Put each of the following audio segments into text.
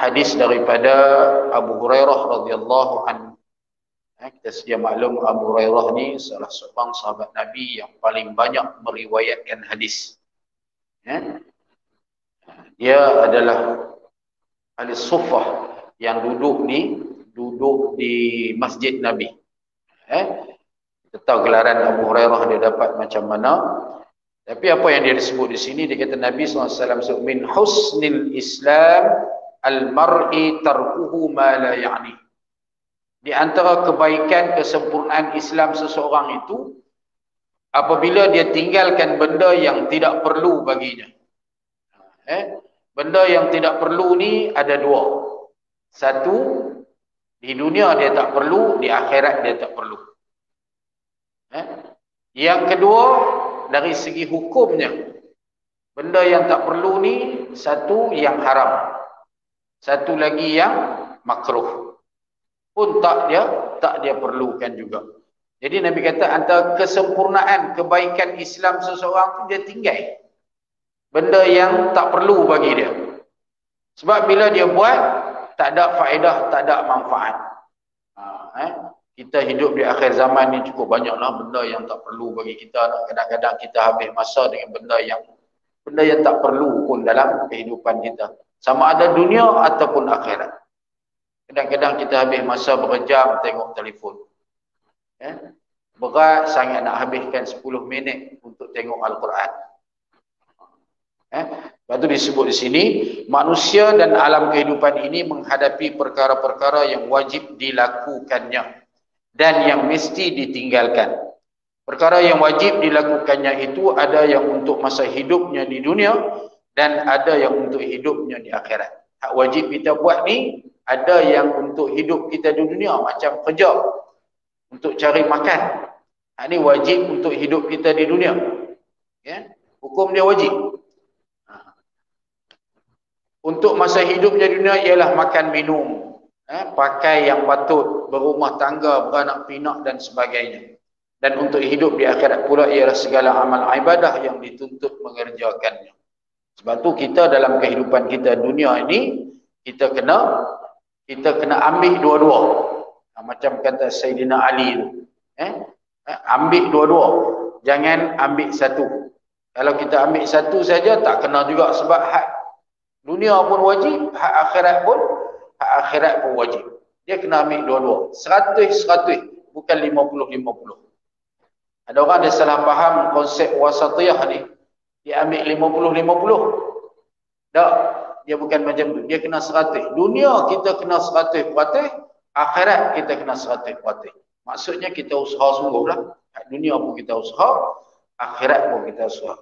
hadis daripada Abu Hurairah radhiyallahu anhu. Kita sedia maklum Abu Hurairah ni salah seorang sahabat Nabi yang paling banyak meriwayatkan hadis. Dia adalah ahli suffah yang duduk di masjid Nabi. Kita tahu gelaran Abu Hurairah dia dapat macam mana. Tapi apa yang dia sebut di sini, dia kata Nabi SAW sebut min husnil Islam al-mar'i tarkuhu ma la ya'ni. Di antara kebaikan kesempurnaan Islam seseorang itu apabila dia tinggalkan benda yang tidak perlu baginya. Benda yang tidak perlu ni ada dua. Satu, di dunia dia tak perlu, di akhirat dia tak perlu. Yang kedua, dari segi hukumnya, benda yang tak perlu ni satu yang haram, satu lagi yang makruh pun tak dia perlukan juga. Jadi Nabi kata antara kesempurnaan kebaikan Islam seseorang tu dia tinggal benda yang tak perlu bagi dia. Sebab bila dia buat tak ada faedah, tak ada manfaat. Kita hidup di akhir zaman ni cukup banyaklah benda yang tak perlu bagi kita. Kadang-kadang kita habis masa dengan benda yang tak perlu pun dalam kehidupan kita. Sama ada dunia ataupun akhirat. Kadang-kadang kita habis masa berjam tengok telefon. Berat sangat nak habiskan 10 minit untuk tengok Al-Quran. Lepas tu disebut di sini, manusia dan alam kehidupan ini menghadapi perkara-perkara yang wajib dilakukannya dan yang mesti ditinggalkan. Perkara yang wajib dilakukannya itu ada yang untuk masa hidupnya di dunia dan ada yang untuk hidupnya di akhirat. Hak wajib kita buat ni ada yang untuk hidup kita di dunia macam kerja untuk cari makan. Hak ni wajib untuk hidup kita di dunia. Hukum dia wajib. Untuk masa hidupnya di dunia ialah makan minum, pakai yang patut, berumah tangga, beranak pinak dan sebagainya. Dan untuk hidup di akhirat pula ialah segala amal ibadah yang dituntut mengerjakannya. Sebab tu kita dalam kehidupan kita dunia ini kita kena ambil dua-dua. Macam kata Sayyidina Ali tu, ambil dua-dua, jangan ambil satu. Kalau kita ambil satu saja tak kena juga, sebab hak dunia pun wajib, hak akhirat pun wajib. Dia kena ambil dua-dua. 100-100, bukan 50-50. Ada orang dia salah faham konsep wasatiyah ni. Dia ambil 50-50. Tak, dia bukan macam tu. Dia kena 100. Dunia kita kena 100%, akhirat kita kena 100%. Maksudnya kita usaha sungguhlah. Dunia pun kita usaha, akhirat pun kita usaha.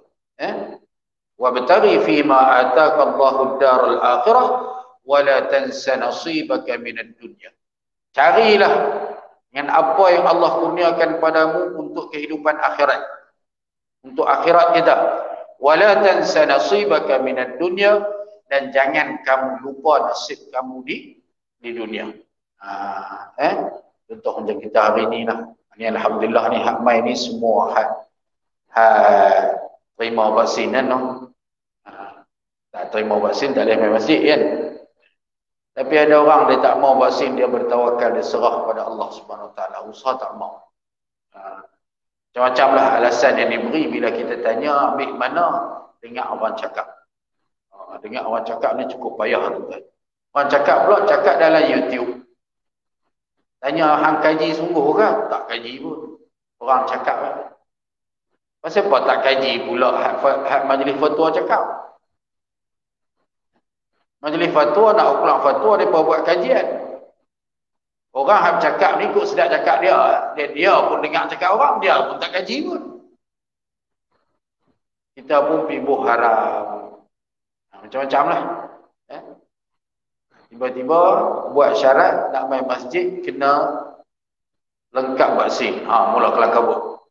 وَابْتَغِي فِيمَا آتَاكَ اللَّهُ الدَّارَ الْآخِرَةَ وَلَا تَنْسَ نَصِيبَكَ مِنَ الدُّنْيَا. Carilah dengan apa yang Allah kurniakan padamu untuk kehidupan akhirat, untuk akhirat kita. وَلَا تَنْسَ نَصِيبَكَ مِنَ الدُّنْيا, dan jangan kamu lupa nasib kamu di dunia. Contoh macam kita hari ni lah. Ni alhamdulillah ni hak mai ni semua terima vaksin kan, no? Tak terima vaksin tak boleh main masjid kan. Tapi ada orang dia tak mau vaksin, dia bertawakal, dia serah pada Allah Subhanahu Wa Taala, usaha tak mau. Macam-macam lah alasan yang diberi bila kita tanya ambil mana, dengar orang cakap. Dengar orang cakap ni cukup payah tuan. Orang cakap pula cakap dalam YouTube. Tanya hang kaji sungguh ke? Tak kaji pun. Orang cakap kan. Pasal apa tak kaji pula hak majlis fatwa cakap? Majlis fatwa nak ulang fatwa, mereka buat kajian. Orang hak cakap ni ikut sedap cakap dia pun dengar cakap orang, dia pun tak kaji pun. Kita pun pibuh haram. Macam-macam lah. Tiba-tiba buat syarat nak main masjid kena lengkap vaksin. Mula kelang kabut.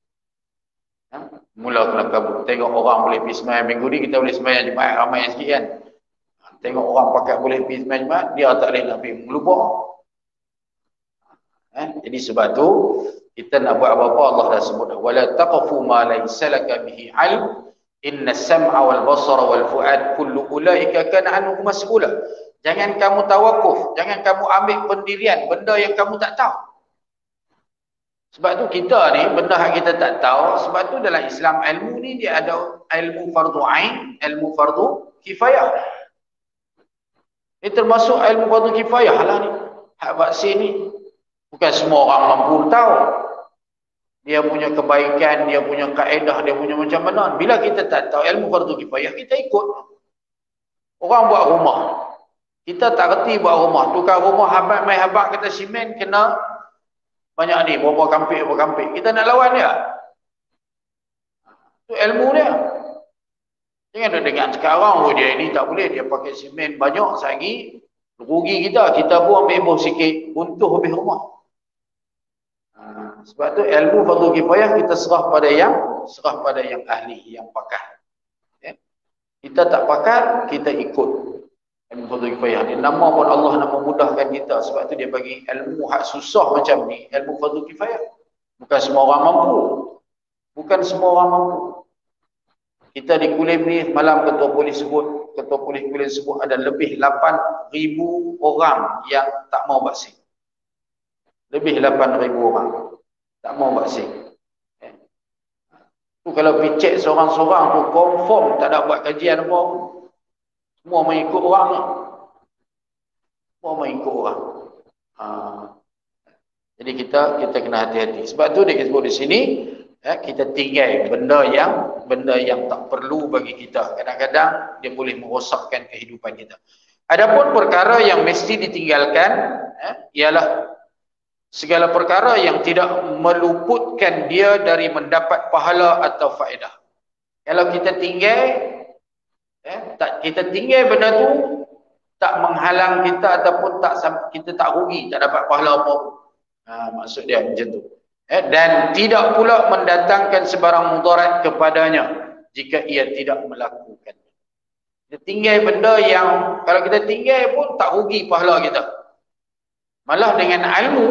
Mula kelang kabut. Tengok orang boleh pergi sembahyang minggu ni, kita boleh sembahyang Jumaat ramai sikit kan. Tengok orang pakai boleh pergi sembahyang Jumaat, dia tak boleh nak pergi melupa. Jadi sebab tu kita nak buat apa-apa Allah dah sebut, wala taqfu ma laysa laka bihi ilm inna as-sam'a wal basara wal fu'ad kullu ulaika kana anhu mas'ula. Jangan kamu tawakuf, jangan kamu ambil pendirian benda yang kamu tak tahu. Sebab tu kita ni benda yang kita tak tahu, sebab tu dalam Islam ilmu ni dia ada ilmu fardu ain, ilmu fardu kifayah. Ini termasuk ilmu fardu kifayah lah ni. Hak vaksin ni bukan semua orang mampu tahu. Dia punya kebaikan, dia punya kaedah, dia punya macam mana. Bila kita tak tahu ilmu fardu kifayah, kita ikut. Orang buat rumah, kita tak reti buat rumah. Tukar rumah habak mai habak kata simen kena banyak ni, berapa kampik. Kita nak lawan dia. Itu ilmu dia. Jangan ada dengar sekarang, oh dia ini tak boleh, dia pakai simen banyak sehari, rugi kita. Kita pun ambil boh sikit, runtuh habis rumah. Sebab tu ilmu fardu kifayah kita serah pada yang ahli, yang pakar. Kita tak pakar, kita ikut ilmu fardu kifayah. Dia nama pun Allah nak memudahkan kita. Sebab tu dia bagi ilmu hak susah macam ni, ilmu fardu kifayah. Bukan semua orang mampu. Bukan semua orang mampu. Kita di Kulim ni malam ketua polis Kulim sebut ada lebih 8,000 orang yang tak mau vaksin. Lebih 8,000 orang tak mau vaksin. Tu kalau picek seorang-seorang tu confirm tak ada buat kajian apa. Semua mengikut orang ni. Semua mengikut orang. Jadi kita kena hati-hati. Sebab tu dia sebut di sini, kita tinggal benda yang tak perlu bagi kita. Kadang-kadang dia boleh merosakkan kehidupan kita. Adapun perkara yang mesti ditinggalkan ialah segala perkara yang tidak meluputkan dia dari mendapat pahala atau faedah. Kalau kita tinggal benda tu tak menghalang kita ataupun kita tak rugi, tak dapat pahala apa. Maksud dia macam tu. Dan tidak pula mendatangkan sebarang mudarat kepadanya jika ia tidak melakukannya. Kita tinggal benda yang kalau kita tinggal pun tak rugi pahala kita. Malah dengan ilmu,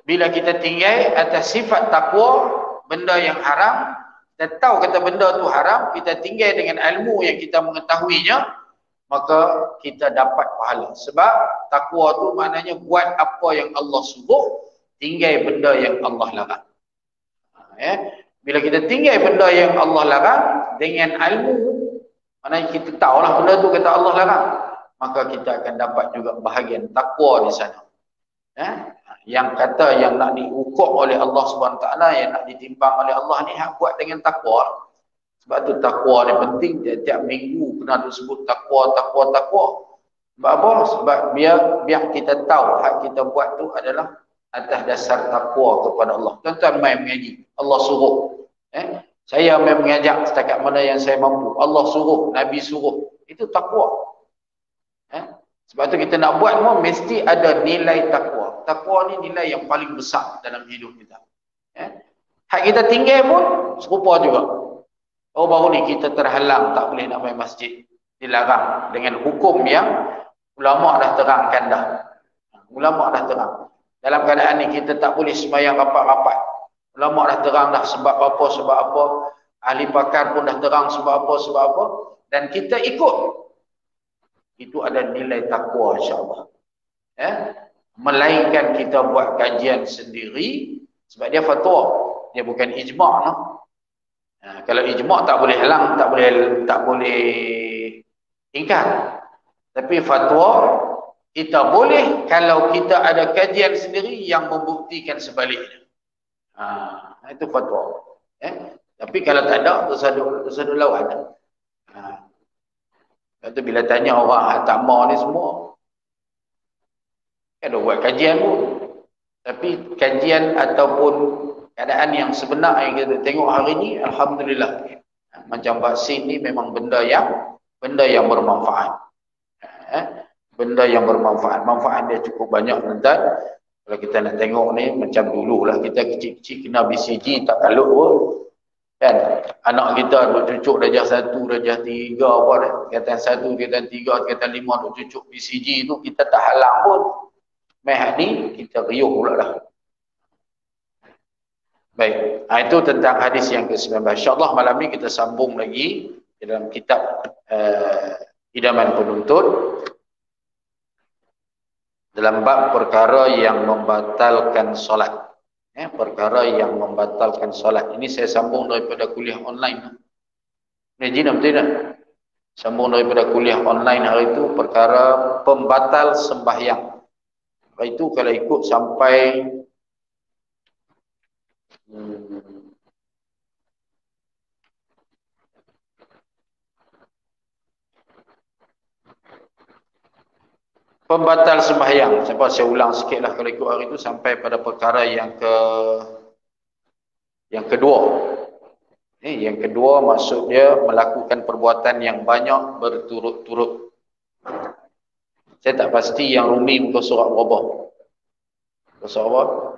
bila kita tinggal atas sifat takwa, benda yang haram, kita tahu kata benda tu haram, kita tinggal dengan ilmu yang kita mengetahuinya, maka kita dapat pahala. Sebab takwa tu maknanya buat apa yang Allah suruh, tinggal benda yang Allah larang. Bila kita tinggal benda yang Allah larang dengan ilmu, maknanya kita tahulah benda tu kata Allah larang, maka kita akan dapat juga bahagian takwa di sana. Yang kata yang nak diukur oleh Allah SWT, yang nak ditimbang oleh Allah ni hak buat dengan takwa. Sebab tu takwa ni penting. Tiap minggu kena disebut takwa. Sebab apa? Sebab biar kita tahu hak kita buat tu adalah atas dasar takwa kepada Allah. Tuan-tuan mai mengaji, Allah suruh. Saya mai mengajak setakat mana yang saya mampu. Allah suruh, Nabi suruh. Itu takwa. Sebab tu kita nak buat semua mesti ada nilai takwa. Takwa ni nilai yang paling besar dalam hidup kita. Hak kita tinggal pun serupa juga. Oh baru ni kita terhalang tak boleh nak main masjid. Dilarang dengan hukum yang ulama dah terangkan dah. Ulama dah terang. Dalam keadaan ni kita tak boleh sembahyang rapat-rapat. Ulama dah terang dah sebab apa. Ahli pakar pun dah terang sebab apa. Dan kita ikut. Itu ada nilai takwa insya-Allah. Melainkan kita buat kajian sendiri sebab dia fatwa, dia bukan ijma'. Kalau ijma' tak boleh halang, tak boleh ingkar. Tapi fatwa kita boleh kalau kita ada kajian sendiri yang membuktikan sebaliknya. Itu fatwa. Tapi kalau tak ada, tersaduk lawan. Lepas bila tanya orang tak mau ni semua, ada buat kajian pun. Tapi kajian ataupun keadaan yang sebenar yang kita tengok hari ni, alhamdulillah. Macam vaksin ni memang benda yang bermanfaat. Benda yang bermanfaat. Manfaat dia cukup banyak tuan-tuan. Kalau kita nak tengok ni macam dululah kita kecil-kecil kena BCG tak kalut pun. Kan? Anak kita duk cucuk darjah 1, darjah 3 apa dah. Tingkatan 1, tingkatan 3, tingkatan 5 duk cucuk BCG tu kita tak halang pun. Meh ni kita riuh pula dah. Baik, itu tentang hadis yang ke-19. InsyaAllah malam ni kita sambung lagi dalam kitab Idaman Penuntut. dalam bab perkara yang membatalkan solat. Perkara yang membatalkan solat. Ini saya sambung daripada kuliah online. Ini jina betul tak? Sambung daripada kuliah online hari itu, perkara pembatal sembahyang. Hari itu kalau ikut sampai pembatal sembahyang. Saya ulang sikit lah kalau ikut hari itu sampai pada perkara yang kedua. Yang kedua maksud dia melakukan perbuatan yang banyak berturut-turut. Saya tak pasti yang Rumi muka surat berapa. Muka surat berapa?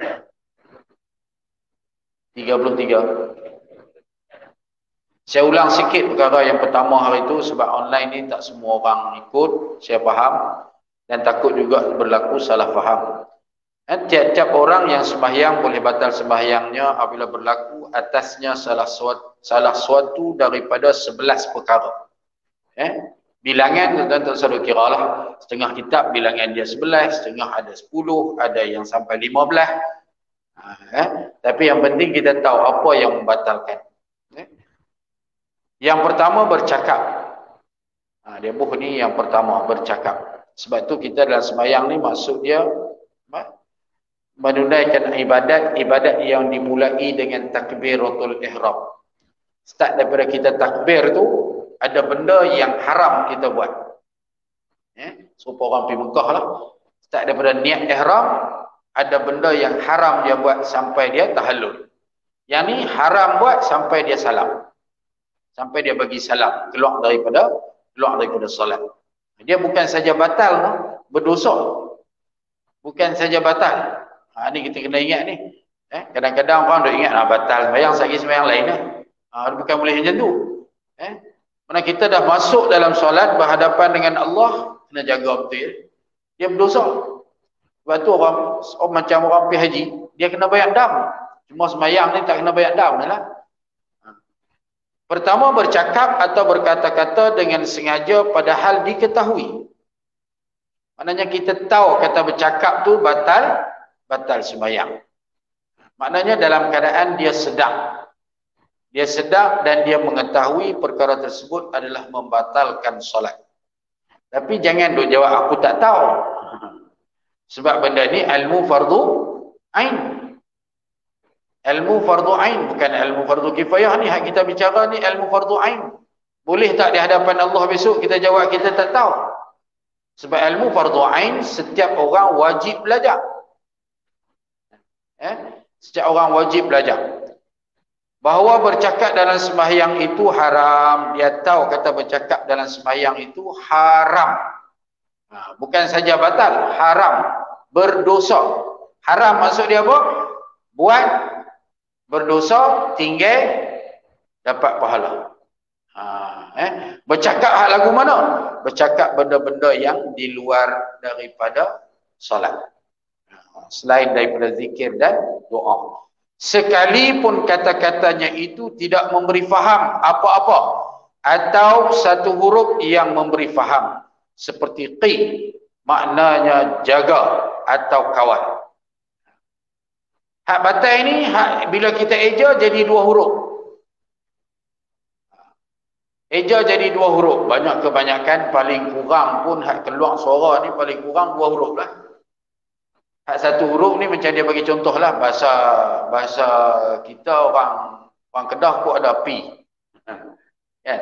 33. Saya ulang sikit perkara yang pertama hari itu sebab online ni tak semua orang ikut, saya faham dan takut juga berlaku salah faham. Tiap-tiap orang yang sembahyang boleh batal sembahyangnya apabila berlaku atasnya salah suatu daripada 11 perkara. Bilangan tuan-tuan tak selalu kira lah. Setengah kitab bilangan dia 11, setengah ada 10, ada yang sampai 15. Tapi yang penting kita tahu apa yang membatalkan. Yang pertama bercakap. Dia buh ni yang pertama bercakap. Sebab tu kita dalam sembahyang ni maksud dia menunaikan ibadat yang dimulai dengan takbiratul ihram. Start daripada kita takbir tu ada benda yang haram kita buat. Supaya orang pergi Mekah lah. Start daripada niat ihram, ada benda yang haram dia buat sampai dia tahallul. Yang ni haram buat sampai dia salam. Sampai dia bagi salam, keluar daripada solat. Dia bukan saja batal, berdosa. Bukan saja batal. Ni kita kena ingat ni. Kadang-kadang orang dah ingat batal sembahyang, sagi sembahyang lain lah. Bukan boleh macam tu. Mana kita dah masuk dalam solat berhadapan dengan Allah, kena jaga betul. Dia berdosa. Sebab tu orang macam orang pergi haji, dia kena bayar dam. Cuma sembahyang ni tak kena bayar dam lah. Pertama bercakap atau berkata-kata dengan sengaja padahal diketahui. Maknanya kita tahu kata bercakap tu batal sembahyang. Maknanya dalam keadaan dia sedang. Dia sedang dan dia mengetahui perkara tersebut adalah membatalkan solat. Tapi jangan duk jawab aku tak tahu. Sebab benda ni ilmu fardu ain. Ilmu fardu ain bukan ilmu fardu kifayah ni. Hak kita bicara ni ilmu fardu ain. Boleh tak di hadapan Allah besok kita jawab kita tak tahu? Sebab ilmu fardu ain setiap orang wajib belajar. Setiap orang wajib belajar. Bahawa bercakap dalam sembahyang itu haram. Dia tahu kata bercakap dalam sembahyang itu haram. Bukan saja batal, haram. Berdosa. Haram maksud dia apa? Buat berdosa, tinggal dapat pahala. Bercakap hak lagu mana? Bercakap benda-benda yang di luar daripada solat. Selain daripada zikir dan doa. Sekalipun kata-katanya itu tidak memberi faham apa-apa. Atau satu huruf yang memberi faham. Seperti qi, maknanya jaga atau kawal. Hak batal ini, bila kita eja jadi 2 huruf. Eja jadi 2 huruf. Kebanyakan paling kurang pun hak keluar suara ni paling kurang 2 huruf lah. Hak satu huruf ni macam dia bagi contoh lah. Bahasa kita orang Kedah pun ada pi. Kan?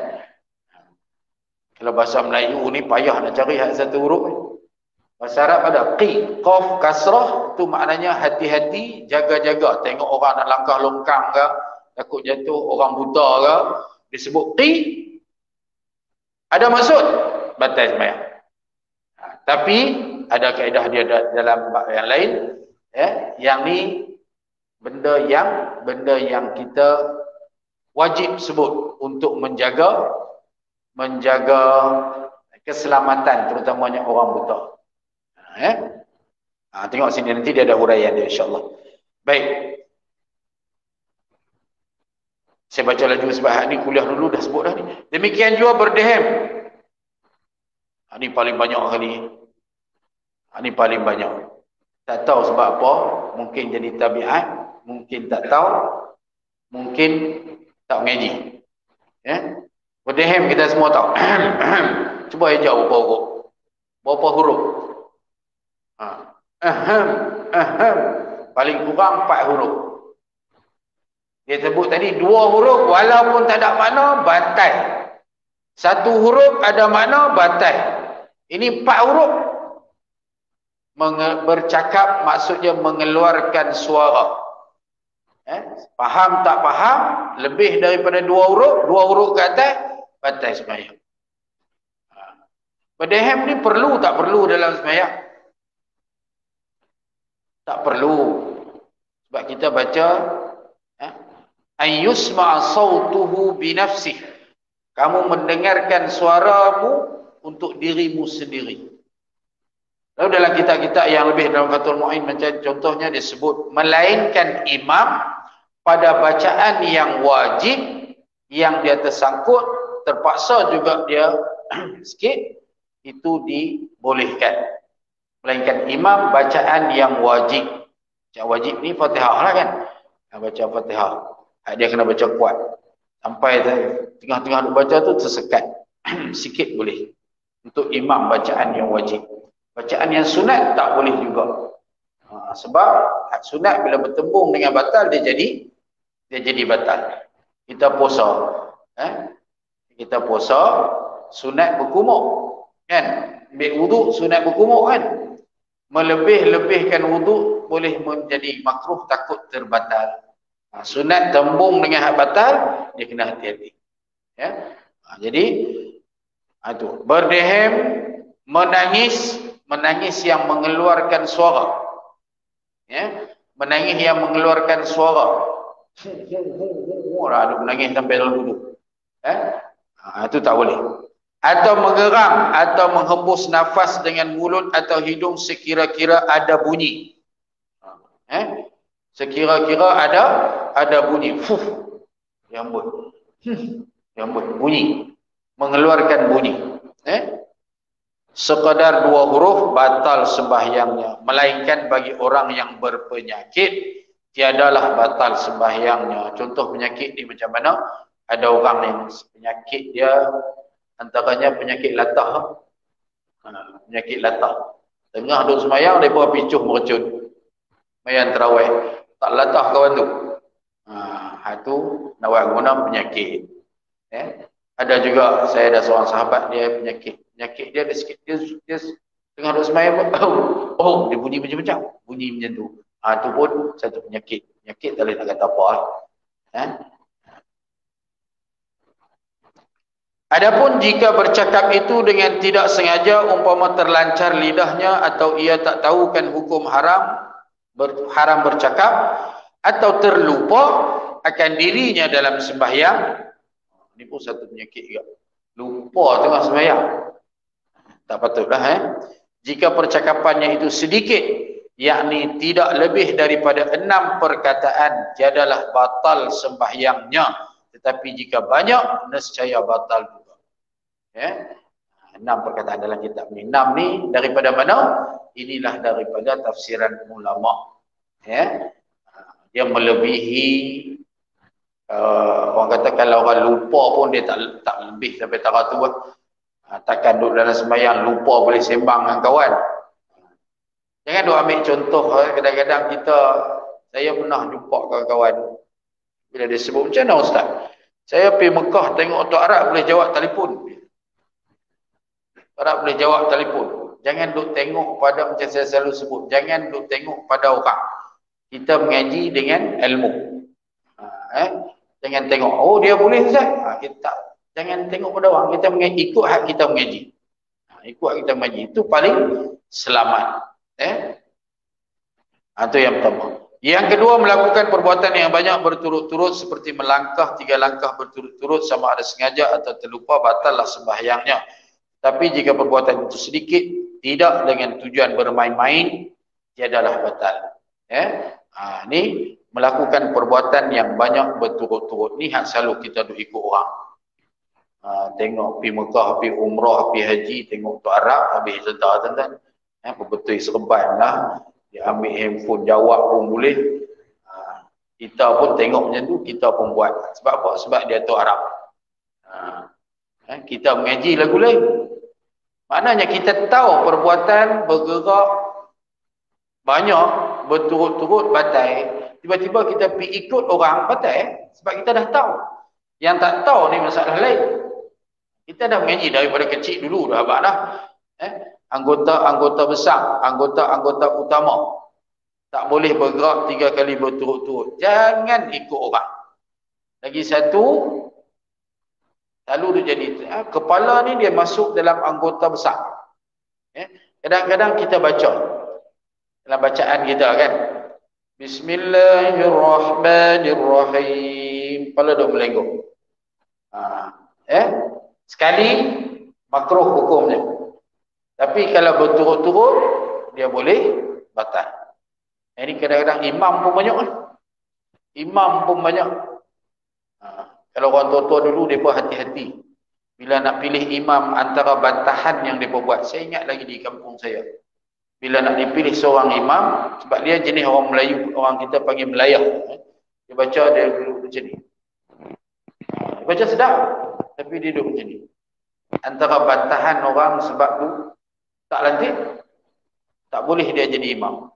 Kalau bahasa Melayu ni payah nak cari hak satu huruf ni. Bahasa Arab ada qi, qaf, kasrah, tu maknanya hati-hati, jaga-jaga. Tengok orang nak langkah longkang ke, takut jatuh, orang buta ke, disebut qi. Ada maksud batal sembahyang. Tapi ada kaedah dia dalam bab yang lain, yang ni benda yang kita wajib sebut untuk menjaga keselamatan terutamanya orang buta. Tengok sini nanti dia ada huraian dia insya-Allah. Baik. Saya baca laju sebab ni kuliah dulu dah sebut dah ni. Demikian juga berdehem. Ini paling banyak kali. Ini paling banyak. Tak tahu sebab apa. Mungkin jadi tabiat. Mungkin tak tahu. Mungkin tak mengaji. Ya? Berdehem kita semua tahu. Cuba ejak berapa huruf. Berapa huruf? Paling kurang 4 huruf. Dia sebut tadi 2 huruf walaupun tak ada makna, batal. 1 huruf ada makna, batal. Ini 4 huruf. Bercakap maksudnya mengeluarkan suara. Faham tak faham, lebih daripada 2 huruf ke atas, batal sembahyang. Berdehem ni perlu tak perlu dalam sembahyang? Tak perlu. Sebab kita baca ayyusma'a sautuhu binafsih. Kamu mendengarkan suaramu untuk dirimu sendiri. Lalu dalam kitab-kitab yang lebih dalam Fathul Mu'in macam contohnya disebut melainkan imam pada bacaan yang wajib yang dia tersangkut, terpaksa juga dia sikit, itu dibolehkan. Melainkan imam bacaan yang wajib. Bacaan wajib ni Fatihah lah kan. Baca Fatihah. Dia kena baca kuat. Sampai tengah-tengah baca tu tersekat. Sikit boleh. Untuk imam bacaan yang wajib. Bacaan yang sunat tak boleh juga. Sebab sunat bila bertembung dengan batal dia jadi batal. Kita puasa. Kita puasa sunat berkumur. Kan? Ambil wuduk sunat berkumur kan? Melebih-lebihkan wuduk boleh menjadi makruh, takut terbatal. Sunat tembung dengan hak batal, dia kena hati-hati. Ya? Jadi itu berdehem, menangis yang mengeluarkan suara. Ya? Menangis yang mengeluarkan suara. Ada menangis sampai dalam wuduk. Itu tak boleh. Atau mengeram atau menghembus nafas dengan mulut atau hidung sekira-kira ada bunyi. Sekira-kira ada bunyi. Rambut. Rambut bunyi. Mengeluarkan bunyi. Sekadar 2 huruf batal sembahyangnya. Melainkan bagi orang yang berpenyakit tiadalah batal sembahyangnya. Contoh penyakit ni macam mana? Ada orang yang penyakit dia antaranya penyakit latah. Penyakit latah. Tengah duduk semayang, mereka picuh mercun. Mayan terawih. Tak latah kawan tu. Itu nawak guna penyakit. Ada juga, saya ada seorang sahabat, dia penyakit. Penyakit dia ada sikit. Dia tengah duduk semayang. Dia bunyi macam-macam. Bunyi macam tu. Itu pun satu penyakit. Penyakit tak boleh nak kata apa. Adapun jika bercakap itu dengan tidak sengaja, umpama terlancar lidahnya atau ia tak tahu kan hukum haram bercakap atau terlupa akan dirinya dalam sembahyang, ini pun satu penyakit juga. Lupa tengah sembahyang. Tak patutlah. Jika percakapannya itu sedikit, yakni tidak lebih daripada 6 perkataan, tiadalah batal sembahyangnya. Tetapi jika banyak, nescaya batal juga. 6 perkataan dalam kitab ni. 6 ni daripada mana? Inilah daripada tafsiran ulama. Dia melebihi, orang kata kalau orang lupa pun dia tak lebih sampai taraf tu. Takkan duduk dalam sembahyang lupa boleh sembang dengan kawan. Jangan duk ambil contoh. Kadang-kadang saya pernah jumpa kawan-kawan bila dia sebut macam mana Ustaz? Saya pergi Mekah tengok Tok Arab boleh jawab telefon. Arab boleh jawab telefon. Jangan duk tengok pada, macam saya selalu sebut, jangan duk tengok pada orang. Kita mengaji dengan ilmu. Jangan tengok, oh dia boleh Ustaz. Kita jangan tengok pada orang. Kita mengaji, ikut hak kita mengaji. Ikut hak kita mengaji. Itu paling selamat. Itu yang pertama. Yang kedua, melakukan perbuatan yang banyak berturut-turut seperti melangkah 3 langkah berturut-turut sama ada sengaja atau terlupa, batallah sembahyangnya. Tapi jika perbuatan itu sedikit, tidak dengan tujuan bermain-main, tiadalah batal. Ini melakukan perbuatan yang banyak berturut-turut. Ni hak selalu kita duk ikut orang. Tengok pergi Mekah, pergi umrah, pergi haji, tengok Tok Arab, habis tentang Berbetul serban lah. Dia ambil handphone jawab pun boleh. Kita pun tengok macam tu, kita pun buat. Sebab apa? Sebab dia tu Arab. Kita mengaji lagu lain. Maknanya kita tahu perbuatan bergerak banyak, berturut-turut batai. Tiba-tiba kita pergi ikut orang batai. Sebab kita dah tahu. Yang tak tahu ni masalah lain. Kita dah mengaji daripada kecil dulu dah abang dah. Anggota besar, anggota utama. Tak boleh bergerak 3 kali berturut-turut. Jangan ikut orang. Lagi satu, lalu dia jadi kepala ni dia masuk dalam anggota besar. Kadang-kadang kita baca dalam bacaan kita kan, Bismillahirrahmanirrahim, kepala dah melenggung. Sekali makruh hukumnya. Tapi kalau berturut-turut dia boleh batal. Ini kadang-kadang imam pun banyak kan. Imam pun banyak. Kalau orang tua-tua dulu, mereka hati-hati. Bila nak pilih imam antara bantahan yang mereka buat. Saya ingat lagi di kampung saya. Bila nak dipilih seorang imam, sebab dia jenis orang Melayu, orang kita panggil Melayu. Dia baca, dia duduk macam ni. Dia baca sedap, tapi dia duduk macam ni. Antara bantahan orang sebab tu tak lantik, tak boleh dia jadi imam.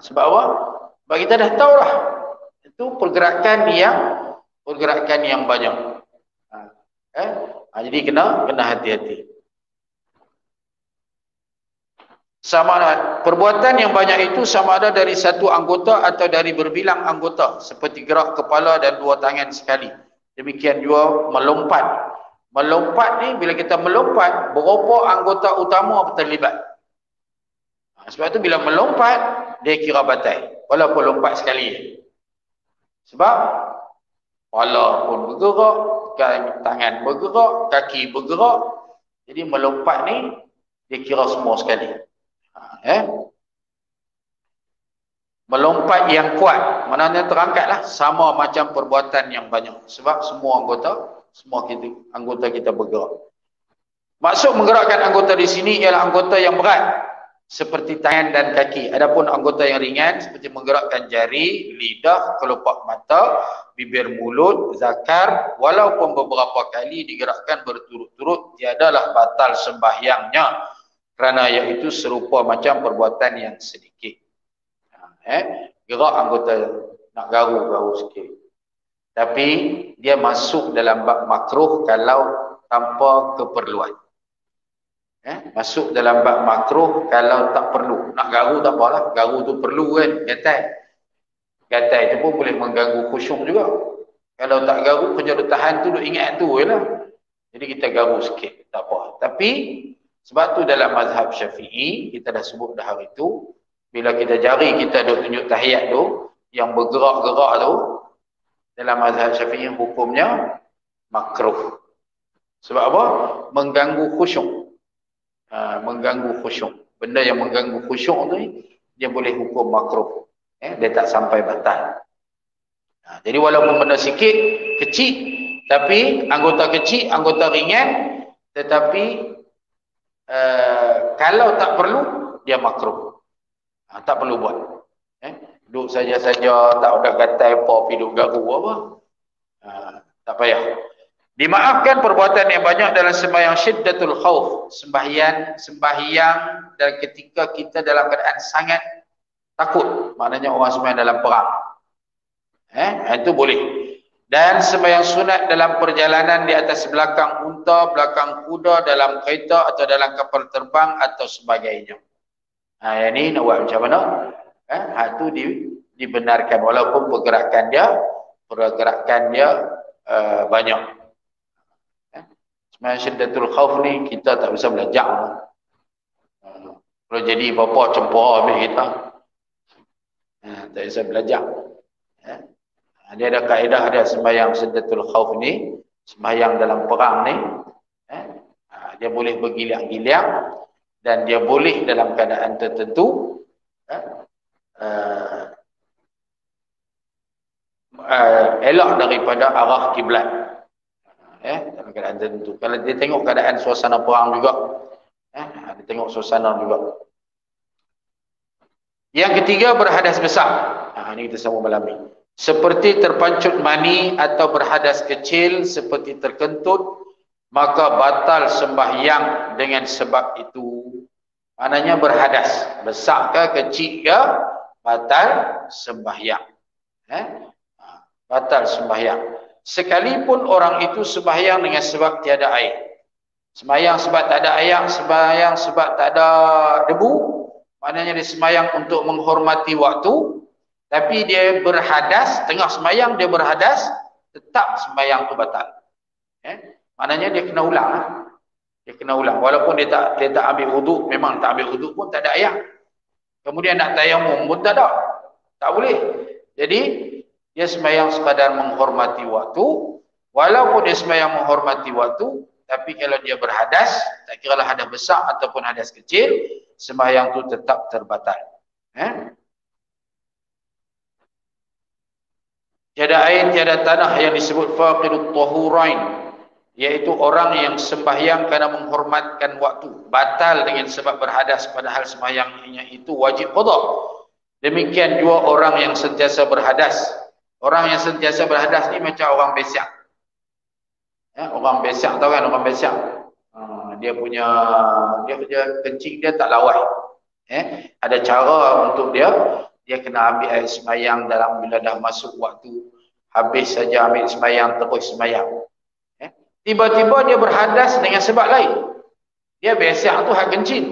Sebab apa? Sebab kita dah tahu lah. Itu pergerakan yang banyak. Jadi kena hati-hati. Sama ada perbuatan yang banyak itu sama ada dari satu anggota atau dari berbilang anggota. Seperti gerak kepala dan 2 tangan sekali. Demikian juga melompat. Melompat ni bila kita melompat, berapa anggota utama terlibat. Sebab tu bila melompat, dia kira batai. Walaupun lompat sekali. Sebab kepala pun bergerak, tangan bergerak, kaki bergerak. Jadi melompat ni, dia kira semua sekali. Melompat yang kuat, maknanya terangkatlah sama macam perbuatan yang banyak. Sebab semua anggota kita bergerak. Maksud menggerakkan anggota di sini ialah anggota yang berat. Seperti tangan dan kaki. Adapun anggota yang ringan seperti menggerakkan jari, lidah, kelopak mata, bibir mulut, zakar, walaupun beberapa kali digerakkan berturut-turut, tiadalah batal sembahyangnya. Kerana iaitu serupa macam perbuatan yang sedikit. Gerak anggota nak garu sikit. Tapi dia masuk dalam bab makruh kalau tanpa keperluan. Masuk dalam bab makruh kalau tak perlu. Nak garu tak apalah. Garu tu perlu kan. Gatai tu pun boleh mengganggu khusyuk juga. Kalau tak garu, kerja duk tahan tu, duk ingat tu je lah. Jadi kita garu sikit. Tak apa. Tapi sebab tu dalam mazhab Syafi'i, kita dah sebut dah hari tu, bila kita jari kita duk tunjuk tahiyat tu, yang bergerak-gerak tu, dalam mazhab Syafi'i hukumnya makruh. Sebab apa? Mengganggu khusyuk. Mengganggu khusyuk. Benda yang mengganggu khusyuk tu, dia boleh hukum makruh. Dia tak sampai batal. Jadi walaupun benda sikit, kecil, tapi anggota kecil, anggota ringan, tetapi kalau tak perlu, dia makruh. Tak perlu buat. Duduk saja-saja, tak ada gatai apa, duduk garu apa. Tak payah. Dimaafkan perbuatan yang banyak dalam sembahyang syiddatul khauf. Sembahyang dan ketika kita dalam keadaan sangat takut. Maknanya orang sembahyang dalam perang. Itu boleh. Dan sembahyang sunat dalam perjalanan di atas belakang unta, belakang kuda, dalam kereta atau dalam kapal terbang atau sebagainya. Yang ni nak buat macam mana? Itu dibenarkan walaupun pergerakan dia banyak. Sembahyang syiddatul khauf ni kita tak bisa belajar. Kalau jadi apa-apa cempura habis kita. Tak bisa belajar. Dia ada kaedah dia sembahyang syiddatul khauf ni, sembahyang dalam perang ni, dia boleh bergiliang-giliang dan dia boleh dalam keadaan tertentu elak daripada arah kiblat. Dalam keadaan tertentu. Kalau dia tengok keadaan suasana perang juga, Dia tengok suasana juga. Yang ketiga, berhadas besar. Ini kita sama malam ni. Seperti terpancut mani atau berhadas kecil seperti terkentut, maka batal sembahyang dengan sebab itu. Maknanya berhadas. Besar ke kecil ke, batal sembahyang. Batal sembahyang. Sekalipun orang itu sembahyang dengan sebab tiada air. Sembahyang sebab tak ada air, sembahyang sebab tak ada debu, maknanya dia sembahyang untuk menghormati waktu, tapi dia berhadas, tengah sembahyang dia berhadas, tetap sembahyang tu batal. Maknanya dia kena ulang. Dia kena ulang. Walaupun dia tak ambil wuduk, memang tak ambil wuduk pun tak ada air. Kemudian nak tayamum pun tak ada. Tak boleh. Jadi dia sembahyang sekadar menghormati waktu. Walaupun dia sembahyang menghormati waktu, tapi kalau dia berhadas, tak kira lah hadas besar ataupun hadas kecil, sembahyang tu tetap terbatal. Tiada air, tiada tanah yang disebut faqidut tahurain, iaitu orang yang sembahyang kerana menghormatkan waktu, batal dengan sebab berhadas padahal sembahyangnya itu wajib qada. Demikian juga orang yang sentiasa berhadas. Orang yang sentiasa berhadas ni macam orang besak. Orang besak, tahu kan orang besak? Dia kencing dia tak lawai. Ada cara untuk dia kena ambil air sembahyang dalam bila dah masuk waktu, habis saja ambil sembahyang, terus sembahyang. Tiba-tiba dia berhadas dengan sebab lain. Dia besak tu hak kencing,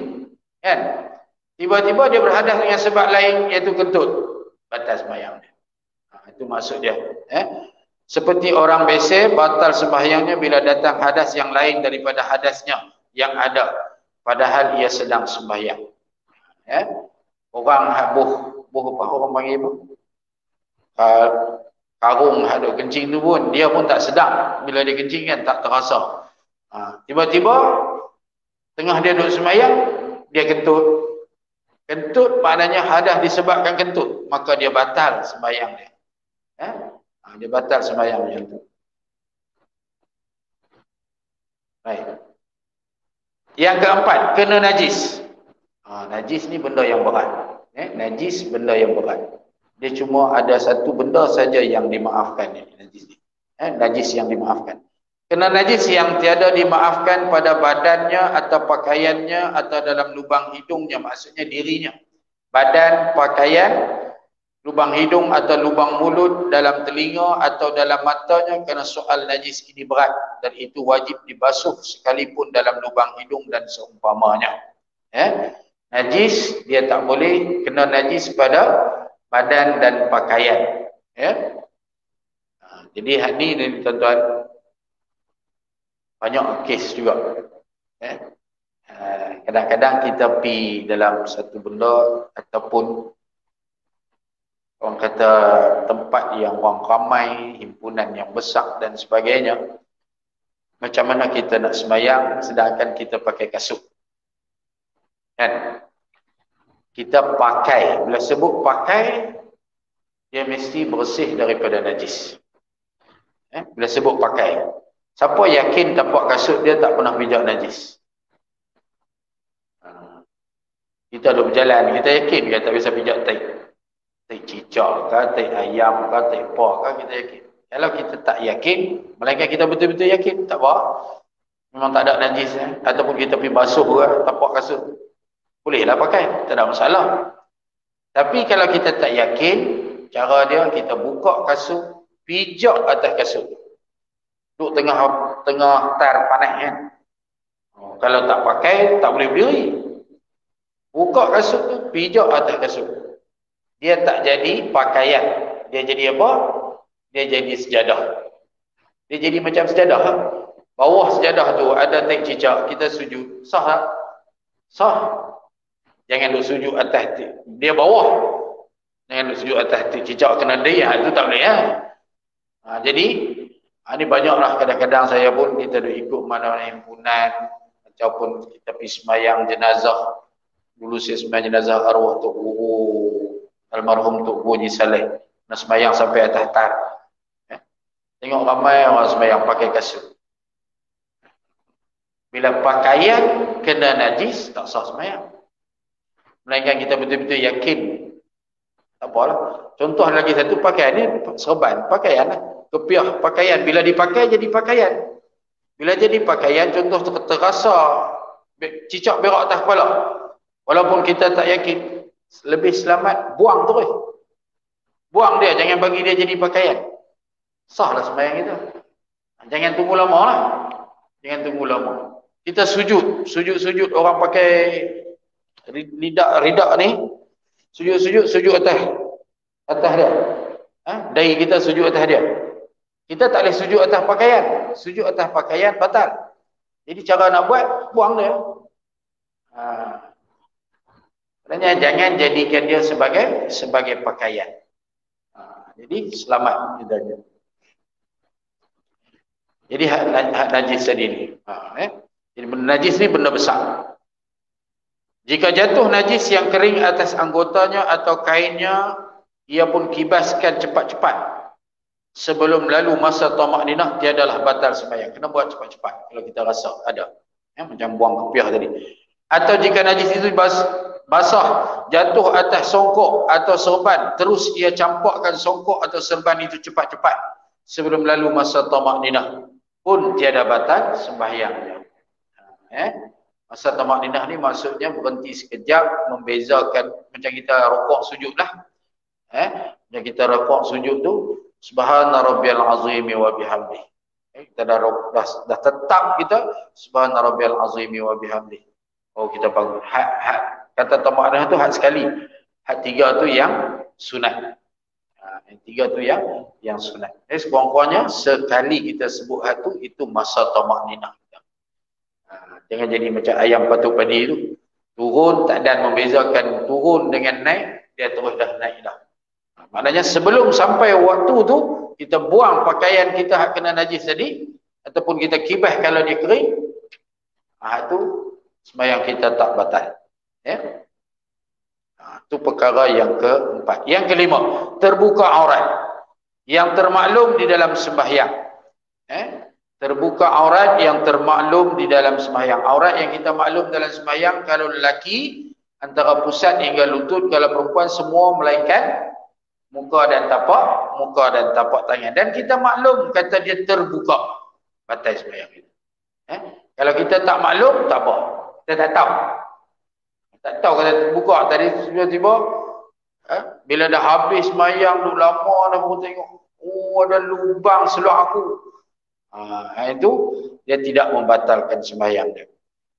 kan? Tiba-tiba dia berhadas dengan sebab lain, iaitu kentut, batal sembahyang dia. Itu maksud dia. Seperti orang biasa, batal sembahyangnya bila datang hadas yang lain daripada hadasnya yang ada, padahal ia sedang sembahyang. Orang apa orang panggil apa? Karung hadut kencing tu pun, dia pun tak sedang bila dia kencing kan, tak terasa. Tiba-tiba tengah dia duduk sembahyang, dia kentut. Kentut maknanya hadas disebabkan kentut, maka dia batal sembahyang dia. Dia batal sembahyang macam tu. Baik. Yang keempat, kena najis. Najis ni benda yang berat. Najis benda yang berat. Dia cuma ada satu benda saja yang dimaafkan. Najis ni. Najis yang dimaafkan. Kena najis yang tiada dimaafkan pada badannya atau pakaiannya atau dalam lubang hidungnya. Maksudnya dirinya. Badan, pakaian, lubang hidung atau lubang mulut, dalam telinga atau dalam matanya, kerana soal najis ini berat dan itu wajib dibasuh sekalipun dalam lubang hidung dan seumpamanya. Najis dia tak boleh kena najis pada badan dan pakaian. Jadi hal ni tuan-tuan banyak kes juga. Kadang-kadang kita pi dalam satu benda ataupun orang kata tempat yang orang ramai, himpunan yang besar dan sebagainya. Macam mana kita nak sembahyang sedangkan kita pakai kasut? Kan? Kita pakai, bila sebut pakai, dia mesti bersih daripada najis. Bila sebut pakai. Siapa yakin tapak kasut dia tak pernah pijak najis? Kita duduk berjalan, kita yakin dia tak bisa pijak tai. Tai cicak ke, tai ayam ke, tai apa ke, kita yakin. Kalau kita tak yakin, melainkan kita betul-betul yakin, tak apa. Memang tak ada najis. Ataupun kita pergi basuh ke, tapak kasut. Bolehlah pakai, tak ada masalah. Tapi kalau kita tak yakin, cara dia kita buka kasut, pijak atas kasut. Duduk tengah tar panas kan. Kalau tak pakai, tak boleh berdiri. Buka kasut tu, pijak atas kasut. Dia tak jadi pakaian. Dia jadi apa? Dia jadi sejadah. Dia jadi macam sejadah. Bawah sejadah tu ada tai cicak, kita sujud. Sah tak? Sah. Jangan duk sujud atas dia bawah. Jangan duk sujud atas cicak kena dia. Itu tak boleh. Jadi, ini banyaklah kadang-kadang saya pun kita duk ikut mana-mana himpunan ataupun kita pergi sembahyang jenazah. Dulu saya sembahyang jenazah arwah Tok Guru almarhum Tok Guru Haji Saleh. Nak sembahyang sampai atas tar. Tengok ramai orang sembahyang pakai kasut. Bila pakaian kena najis, tak sah sembahyang. Melainkan kita betul-betul yakin. Tak apalah. Contoh lagi satu, pakaian ni serban, pakaian lah. Kepiah pakaian. Bila dipakai, jadi pakaian. Bila jadi pakaian, contoh terasa cicak berak atas kepala. Walaupun kita tak yakin, lebih selamat, buang terus. Buang dia, jangan bagi dia jadi pakaian. Sahlah sembahyang kita. Jangan tunggu lama lah. Jangan tunggu lama. Kita sujud orang pakai ridak ni, sujud atas dia. Dahi kita sujud atas dia. Kita tak boleh sujud atas pakaian. Sujud atas pakaian batal. Jadi cara nak buat, buang dia. Maknanya jangan jadikan dia sebagai pakaian. Jadi selamat kita. Jadi hak najis tadi ni. Jadi benda najis ni benda besar. Jika jatuh najis yang kering atas anggotanya atau kainnya, ia pun kibaskan cepat-cepat sebelum lalu masa tamakninah, tiadalah batal sembahyang. Kena buat cepat-cepat kalau kita rasa ada. Macam buang kepiah tadi. Atau jika najis itu basah, jatuh atas songkok atau serban, terus ia campakkan songkok atau serban itu cepat-cepat sebelum lalu masa tamakninah, pun tiada batal sembahyangnya. Masa tamakninah ni maksudnya berhenti sekejap, membezakan macam kita rukuk sujud lah. Macam kita rukuk sujud tu, subhana rabbiyal azimi wa bihamdi. Kita dah tetap kita subhana rabbiyal azimi wa bihamdi. Oh, kita bangun. Kata tamakninah tu hak sekali. Hak tiga tu yang sunat. Yang tiga tu yang sunat. Sekurang-kurangnya sekali kita sebut hak tu, itu masa tamakninah. Jangan jadi macam ayam patuk padi tu. Turun tak dan membezakan turun dengan naik, dia terus dah naik dah. Maknanya sebelum sampai waktu tu, kita buang pakaian kita hak kena najis tadi, ataupun kita kibas kalau dia kering, tu sembahyang kita tak batal. Itu perkara yang keempat. Yang kelima, terbuka aurat yang termaklum di dalam sembahyang. Terbuka aurat yang termaklum di dalam sembahyang. Aurat yang kita maklum dalam sembahyang, kalau lelaki antara pusat hingga lutut, kalau perempuan semua melainkan muka dan tapak tangan. Dan kita maklum kata dia terbuka, batal sembahyang kita. Kalau kita tak maklum, tak apa. Kita tak tahu. Tak tahu kata terbuka tadi tiba-tiba bila dah habis sembahyang tu lama dah baru tengok, oh ada lubang seluar aku. Itu dia tidak membatalkan sembahyang dia.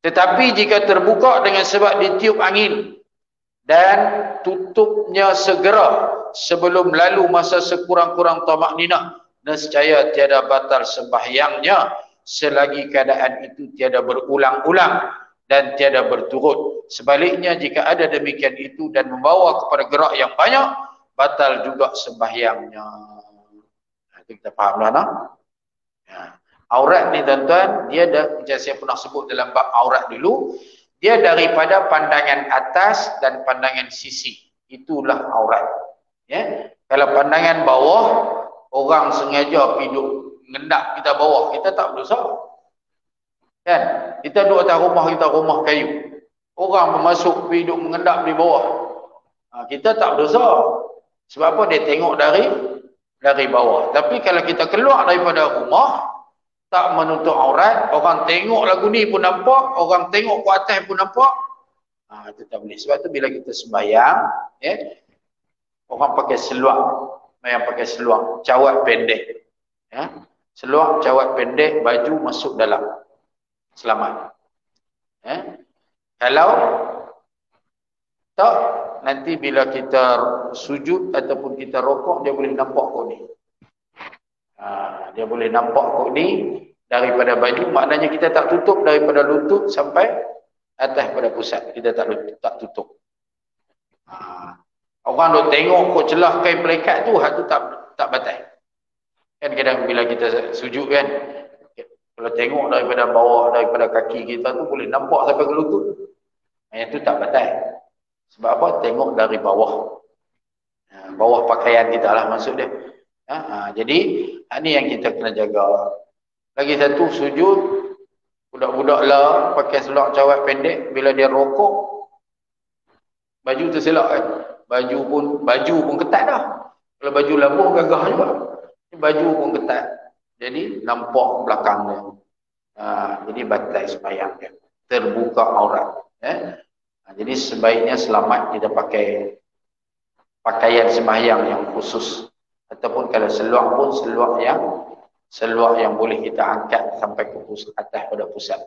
Tetapi jika terbuka dengan sebab ditiup angin dan tutupnya segera sebelum lalu masa sekurang-kurang tamakninah, nescaya tiada batal sembahyangnya selagi keadaan itu tiada berulang-ulang dan tiada berturut. Sebaliknya jika ada demikian itu dan membawa kepada gerak yang banyak, batal juga sembahyangnya. Itu kita faham lah, nah? Aurat ni tuan-tuan, dia dah, macam saya pernah sebut dalam bab aurat dulu, dia daripada pandangan atas dan pandangan sisi. Itulah aurat. Kalau pandangan bawah, orang sengaja hidup ngendap kita bawah, kita tak berdosa. Kan? Kita duduk atas rumah kita, rumah kayu. Orang masuk hidup mengendap di bawah. Kita tak berdosa. Sebab apa? Dia tengok dari bawah. Tapi kalau kita keluar daripada rumah, tak menutup aurat, orang tengok lagu ni pun nampak, orang tengok ke atas pun nampak, itu tak boleh. Sebab tu bila kita sembahyang, orang pakai seluar, yang pakai seluar cawat pendek, seluar cawat pendek, baju masuk dalam, selamat. Kalau tak, nanti bila kita sujud ataupun kita rokok, dia boleh nampak kau ni. Dia boleh nampak kok ni daripada baju, maknanya kita tak tutup daripada lutut sampai atas pada pusat, kita tak tutup. Orang duk tengok kok celah kain pelekat tu, hak tu tak batal. Kan kadang bila kita sujud kan, kalau tengok daripada bawah, daripada kaki kita tu boleh nampak sampai ke lutut, yang tu tak batal. Sebab apa? Tengok dari bawah, bawah pakaian kita lah maksud dia. Jadi ini yang kita kena jaga. Lagi satu, sujud Budak-budak lah pakai seluar cawat pendek, bila dia rokok, baju terselak kan. Baju pun ketat dah. Kalau baju labuh gagah juga. Baju pun ketat. Jadi nampak belakang dia. Jadi batal sembahyang dia. Terbuka aurat. Jadi sebaiknya selamat kita pakai pakaian sembahyang yang khusus. Ataupun kalau seluar pun seluar yang boleh kita angkat sampai ke atas pada pusat.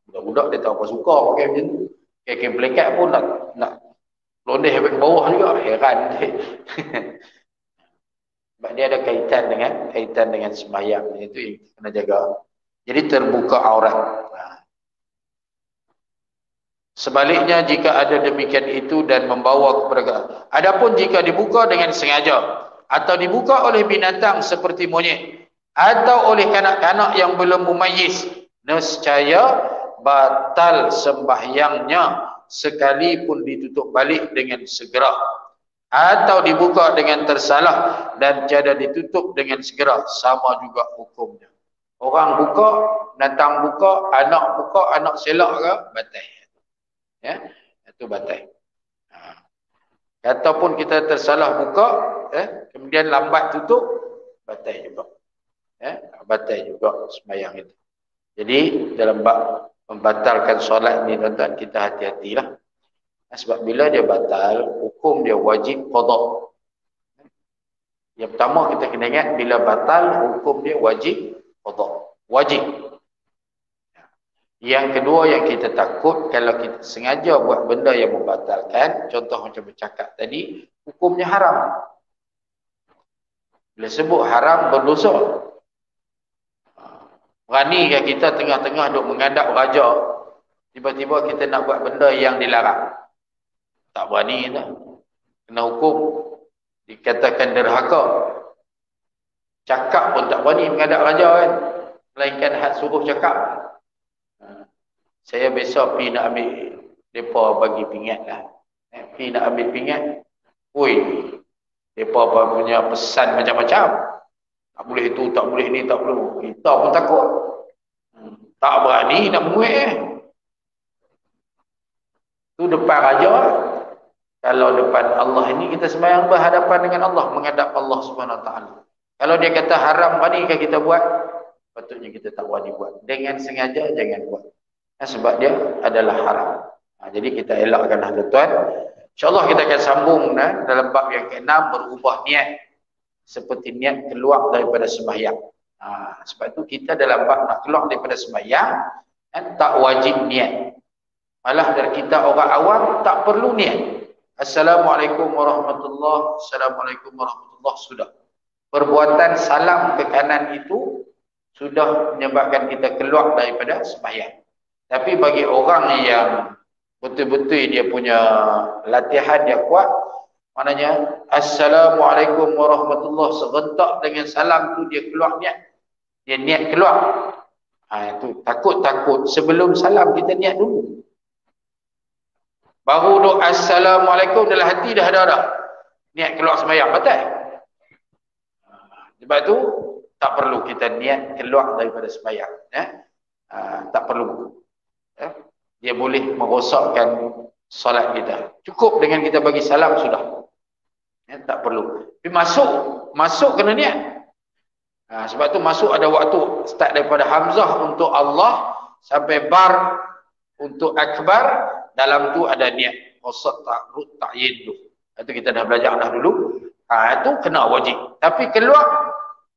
Budak-budak dia tahu apa suka pakai macam tu. Kain pelekat pun nak londeh sampai ke bawah juga. Heran. Sebab dia ada kaitan dengan sembahyang. Itu yang kita kena jaga. Jadi terbuka aurat. Sebaliknya jika ada demikian itu dan membawa kepada. Adapun jika dibuka dengan sengaja atau dibuka oleh binatang seperti monyet atau oleh kanak-kanak yang belum mumayyiz, nescaya batal sembahyangnya sekalipun ditutup balik dengan segera, atau dibuka dengan tersalah dan tiada ditutup dengan segera, sama juga hukumnya. Orang buka, datang buka, anak selak ke, batal. Ya, itu batal. Ataupun kita tersalah buka, kemudian lambat tutup, batal juga. Batal juga sembahyang itu. Jadi dalam bab membatalkan solat ni tuan-tuan, kita hati-hatilah. Sebab bila dia batal, hukum dia wajib qada. Yang pertama kita kena ingat, bila batal, hukum dia wajib qada. Wajib. Yang kedua yang kita takut, kalau kita sengaja buat benda yang membatalkan, contoh macam bercakap tadi, hukumnya haram. Bila sebut haram, berdosa. Berani kan kita tengah-tengah duk menghadap raja, tiba-tiba kita nak buat benda yang dilarang. Tak berani kita. Kena hukum. Dikatakan derhaka. Cakap pun tak berani menghadap raja kan. Melainkan had suruh cakap. Saya besok pergi nak ambil, mereka bagi pingat lah. Pergi nak ambil pingat. Ui, mereka punya pesan macam-macam. Tak boleh itu, tak boleh ni, tak boleh. Kita pun takut. Tak berani nak menguik. Itu depan raja. Kalau depan Allah ini kita sembahyang berhadapan dengan Allah, menghadap Allah Subhanahu Wa Taala. Kalau dia kata haram, berani kita buat? Patutnya kita tak berani buat. Dengan sengaja jangan buat. Sebab dia adalah haram. Jadi kita elakkanlah tuan-tuan. InsyaAllah kita akan sambung dalam bab yang ke-6, berubah niat. Seperti niat keluar daripada sembahyang. Sebab itu kita dalam bab nak keluar daripada sembahyang, tak wajib niat. Malah dari kita orang awam tak perlu niat. Assalamualaikum warahmatullahi wabarakatuh. Assalamualaikum warahmatullahi wabarakatuh. Sudah. Perbuatan salam ke kanan itu sudah menyebabkan kita keluar daripada sembahyang. Tapi bagi orang yang betul-betul dia punya latihan dia kuat, maknanya Assalamualaikum warahmatullahi wabarakatuh, serentak dengan salam tu dia keluar niat. Dia niat keluar. Itu takut-takut sebelum salam kita niat dulu. Baru duk Assalamualaikum dalam hati dah ada dah. Niat keluar sembahyang, betul? Sebab tu tak perlu kita niat keluar daripada sembahyang. Tak perlu. Dia boleh merosakkan solat kita. Cukup dengan kita bagi salam sudah. Tak perlu. Tapi masuk kena niat. Sebab tu masuk ada waktu. Start daripada Hamzah untuk Allah sampai bar untuk akbar. Dalam tu ada niat. Qasad ta'rud ta'yin tu. Itu kita dah belajar dah dulu. Itu kena wajib. Tapi keluar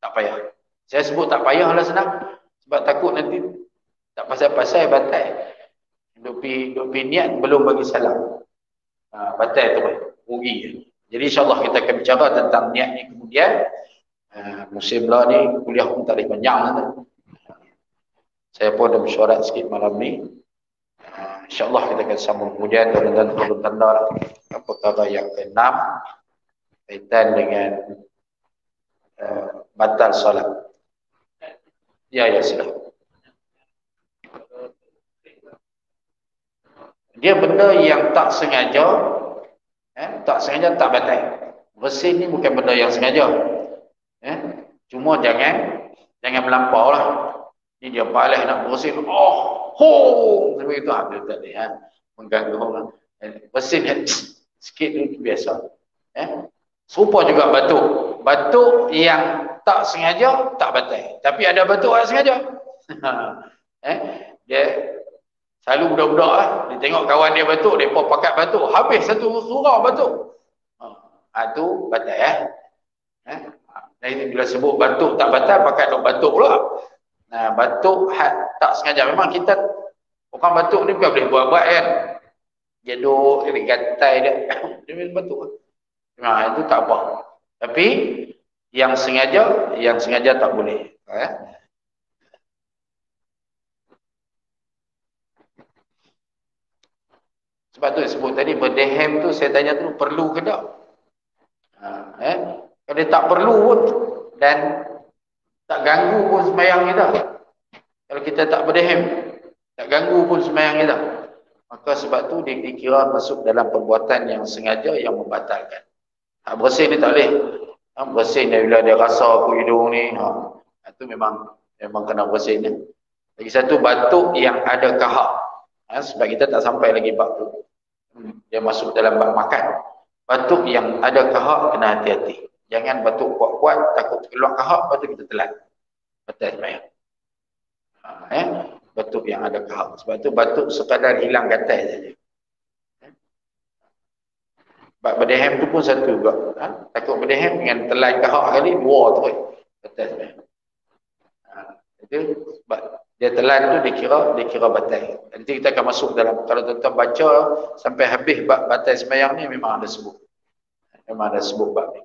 tak payah. Saya sebut tak payah lah senang. Sebab takut nanti tak pasal-pasal batal. Dupi niat belum bagi salam. Batal tu kan. Rugi. Jadi insyaAllah kita akan bicara tentang niat ni kemudian. Musim lah ni kuliah pun tak ada panjang lah. Saya pun ada mesyuarat sikit malam ni. InsyaAllah kita akan sambung kemudian dan turun tanda lah. Perkara yang ke-6 kaitan dengan batal solat. Ya sila. Dia benda yang tak sengaja, tak batal. Bersin ni bukan benda yang sengaja. Cuma jangan melampau lah. Ini dia balik nak bersin. Oh, ho, sampai itu ada tadi mengganggu orang. Bersin sikit dulu biasa. Serupa juga batuk. Batuk yang tak sengaja tak batal. Tapi ada batuk yang sengaja. Dia selalu budak-budak dia tengok kawan dia batuk, depa pakat batuk, habis satu surau batuk. Tu batal Dan ini bila sebut batuk tak batal, pakat dok batuk pula. Batuk tak sengaja. Memang kita orang batuk ni bukan boleh buat-buat kan. Dia duk dia gatai dia. Dia batuk. Itu tak apa. Tapi yang sengaja tak boleh. Sebab tu sebut tadi berdehem tu saya tanya tu perlu ke tak? Kalau dia tak perlu pun dan tak ganggu pun sembahyang kita. Kalau kita tak berdehem, tak ganggu pun sembahyang kita. Maka sebab tu dia dikira masuk dalam perbuatan yang sengaja yang membatalkan. Bersin ni tak boleh. Bersin dia bila dia rasa aku hidung ni. Itu memang kena bersin ni. Lagi satu batuk yang ada kahak. Sebab kita tak sampai lagi bab tu. Dia masuk dalam bab makan. Batuk yang ada kahak kena hati-hati. Jangan batuk kuat-kuat, takut keluar kahak, lepas tu kita telan. Batal sembahyang. Batuk yang ada kahak. Sebab tu batuk sekadar hilang gatal saja. Bab berdehem tu pun satu juga. Takut berdehem dengan telan kahak kali, dua terus. Batal sembahyang. Itu sebab dia telan tu dikira batal. Nanti kita akan masuk dalam, kalau tuan-tuan baca sampai habis bab batal sembahyang ni memang ada sebut. Memang ada sebut bab ni.